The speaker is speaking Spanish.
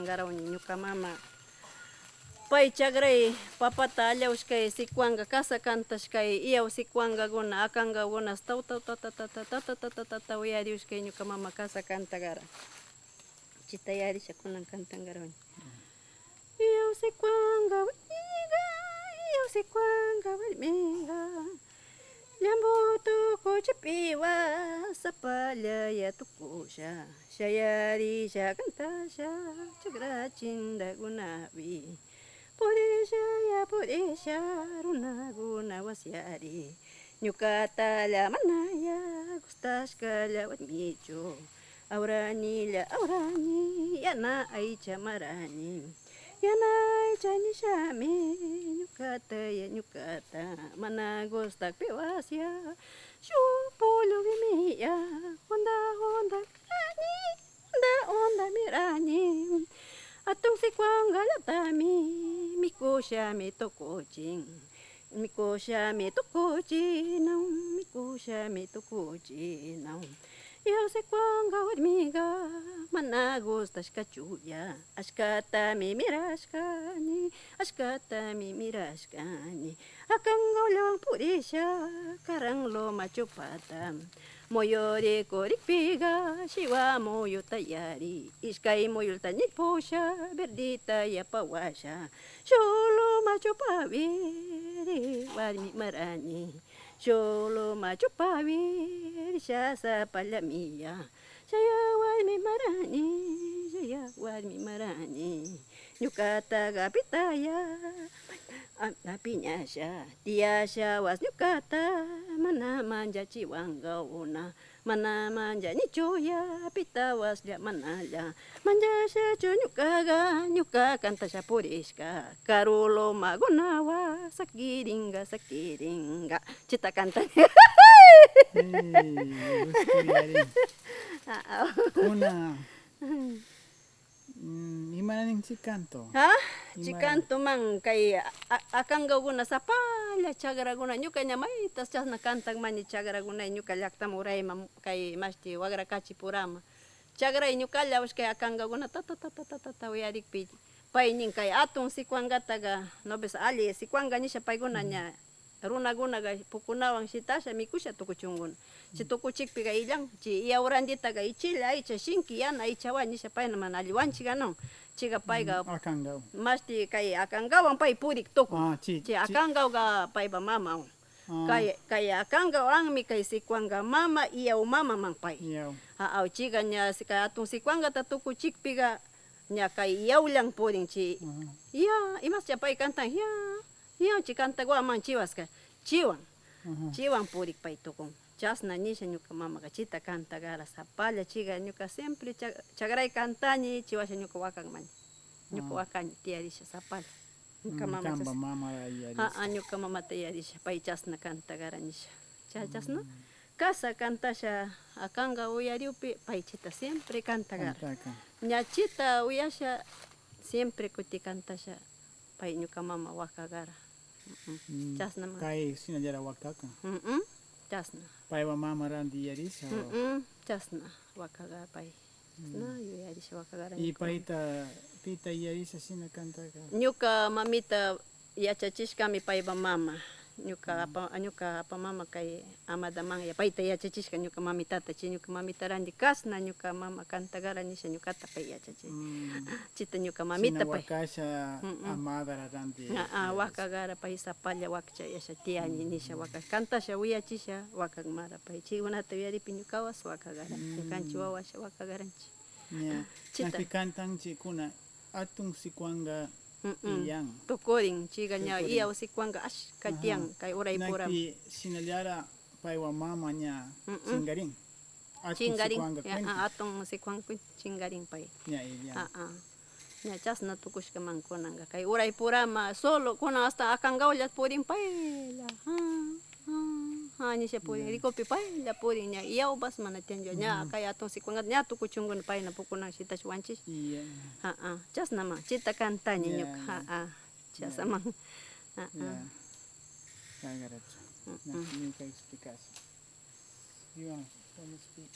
kangarawña ñuka mama. Pay chagray papata allawshkay sikuanga casa cantashkay iyaw sikuangakuna akangakunas taw uyariushkay ñuka mama casa cantagara. Chita yarisha kunan cantangarawña. Iyaw sikuanga warmiga, iyaw sikuanga warmiga, llambutu kuchipiwa sapallaya tukusha, shayarisha cantasha chagrachindakunapi. Purisha runakuna wasyari, ñukatalla manaya gustashkalla warmichu, awranilla awrani yana aycha marani, yana aycha nishami ñukata mana gustakpi wasya, shupullu wimiya honda mirani, atun sikuanga latami mikushami tukuchin, mikushami tukuchinaw. Iyaw sikuanga warmiga mana gustashka chuya, ashkatami mirashkani, akangawllawan purisha karanlo machupata, moyori kurikpiga shiwa muyuta yari, ishkay muyulta nipusha verdita yapawasha, sholo machupawiri warmi marani, sholo machupawiri shasa palamiya, shaya warmi marani, ñukata gapitaya piñasha, tiyasha was ñukata mana manja chiwangawuna, mana manja nichuya pitawaslla manalla, manjasha chuñukaga ñuka cantasha purishka, karulo magunawa sakiringa, chita canta. Una imananin chikanto. Ha? Chikanto man kay akangawuna sapalla chagraguna ñuka ñamaytas chasna cantan mani chagraguna ñuka llaqtam urayman kay mashti wagrakachi purama. Chagray ñukalla washkay akangawuna ta uyarikpi pay nin kay atun sikuangataga no ves ali sikuanga nisha paykuna ña runakunaga pukunawan shitasha mikusha tukuchunguna. Chi tukuchikpiga illan chi yawranditaga ichilla aycha shinki yana aychawan nisha payna mana alliwanchik no. Chiga payga mashti kay akangawan pay purik tukun. Chi akangawga paypa mama. Kay akangawanmi kay sikuanga mama iyaw mama man pay. Chiga ña kay atun sikuangata tukuchikpiga ña kay iyawllan purin chi. Ya imascha pay kantan ya chi kantagwa man chiwaska chiwan purik pay tukun. Chasna nisha ñuka mamaga chita cantagara sapalla chiga ñuka siempre chagray cantañi chiwasha ñuka wakanmaña. Ñuka wakaña tiyarisha sapalla. Ñuka ñuka mamata yarisha pay chasna cantagara nisha. Chasna casa cantasha akanga uyariupi pay chita siempre cantagara. Ña chita uyasha siempre kuti cantasha pay ñuka mama wakagara. Chasna Kay sinallara wakaka. Chasna. Paywa mama randi yarisha. Chasna wakaga pay. Chasna yarisha wakagara. Y payta pita yarisha sina cantaga. Ñuka mamita yachachishkami paypa mama. Ñuka apa mama kay amadaman ya payta yachachishka ñuka mamitata chi ñuka mamita randi kasna ñuka mama cantagara nisha ñukata pay yachachi. Chita ñuka mamita pay. Sina wakasha amadara randi. Wakagara pay sapalla wakcha yasha tiyañi nisha waka cantasha uyachisha wakagmara pay chigunata uyaripi ñukawas wakagara. Ñukanchi wawasha wakagaranchi. Chita cantan chikuna atun sikuanga iyang. Tukurin chiga ña iyaw sikuanga katiang kay uray puram. Naki sinallara paywa mama ña chingaring. Chingaring atong sikuang chingaring pay. Ña chasna tukushka man kunanga kay uray purama solo kuna hasta akangawllat purin payla. Nisha purin rikopi payla purin ña iyaw bas mana tianjo ña kay atong sikuanga ña tukuchungun payna pukunan shitash wanchis. Chasna man chita cantaña ñuka. Chasna man. Nunca explicaste. You want to speak?